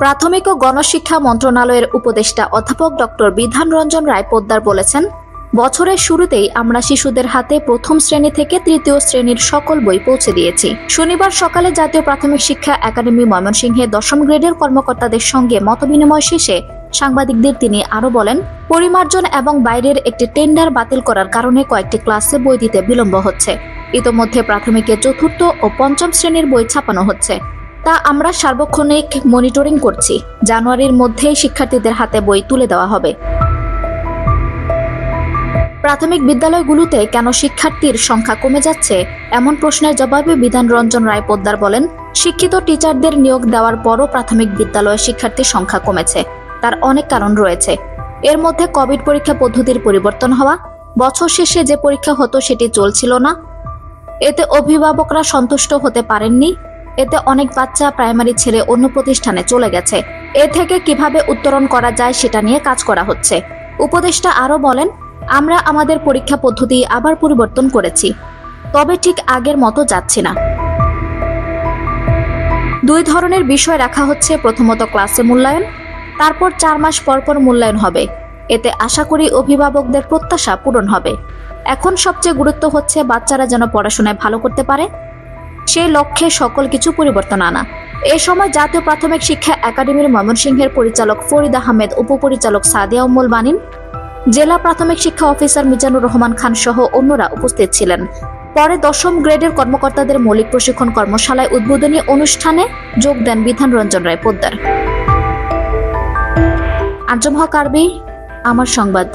প্রাথমিক ও গণশিক্ষা মন্ত্রণালয়ের উপদেষ্টা অধ্যাপক ডক্টর বিধান রঞ্জন রায় পোদ্দার বলেছেন, বছরের শুরুতেই আমরা শিশুদের হাতে প্রথম শ্রেণী থেকে তৃতীয় শ্রেণীর সকল বই পৌঁছে দিয়েছি। শনিবার সকালে জাতীয় প্রাথমিক শিক্ষা একাডেমি ময়মনসিংহে দশম গ্রেডের কর্মকর্তাদের সঙ্গে মতবিনিময় শেষে সাংবাদিকদের তিনি আরো বলেন, পরিমার্জন এবং বাইরের একটি টেন্ডার বাতিল করার কারণে কয়েকটি ক্লাসে বই দিতে বিলম্ব হচ্ছে। ইতোমধ্যে প্রাথমিকের চতুর্থ ও পঞ্চম শ্রেণীর বই ছাপানো হচ্ছে, তা আমরা সার্বক্ষণিক মনিটরিং করছি। জানুয়ারির মধ্যেই শিক্ষার্থীদের হাতে বই তুলে দেওয়া হবে। প্রাথমিক বিদ্যালয়গুলোতে কেন শিক্ষার্থীর সংখ্যা কমে যাচ্ছে এমন প্রশ্নের জবাবে বিধান রঞ্জন রায় পোদ্দার বলেন, শিক্ষিত টিচারদের নিয়োগ দেওয়ার পরও প্রাথমিক বিদ্যালয়ে শিক্ষার্থীর সংখ্যা কমেছে। তার অনেক কারণ রয়েছে। এর মধ্যে কোভিড পরীক্ষা পদ্ধতির পরিবর্তন হওয়া, বছর শেষে যে পরীক্ষা হতো সেটি চলছিল না, এতে অভিভাবকরা সন্তুষ্ট হতে পারেননি, এতে অনেক বাচ্চা প্রাইমারি ছেড়ে অন্য প্রতিষ্ঠানে চলে গেছে। এ থেকে কিভাবে উত্তরণ করা যায় সেটা নিয়ে কাজ করা হচ্ছে। উপদেষ্টা আরও বলেন, আমরা আমাদের পরীক্ষা পদ্ধতি আবার পরিবর্তন করেছি, তবে ঠিক আগের মতো যাচ্ছি না। দুই ধরনের বিষয় রাখা হচ্ছে, প্রথমত ক্লাসে মূল্যায়ন, তারপর 4 মাস পর পর মূল্যায়ন হবে। এতে আশা করি অভিভাবকদের প্রত্যাশা পূরণ হবে। এখন সবচেয়ে গুরুত্ব হচ্ছে বাচ্চারা যেন পড়াশোনায় ভালো করতে পারে, সেই লক্ষ্যে সকল কিছু পরিবর্তন আনা। এ সময় জাতীয় প্রাথমিক শিক্ষা একাডেমির ময়মনসিংহের পরিচালক ফরিদ আহমেদ, উপপরিচালক সাদিয়া উম্মুল বানিন, জেলা প্রাথমিক শিক্ষা অফিসার মিজানুর রহমান খান সহ অন্যরা উপস্থিত ছিলেন। পরে দশম গ্রেডের কর্মকর্তাদের মৌলিক প্রশিক্ষণ কর্মশালায় উদ্বোধনী অনুষ্ঠানে যোগ দেন বিধান রঞ্জন রায় পোদ্দার। আঞ্জুম হক আরবি, আমার সংবাদ।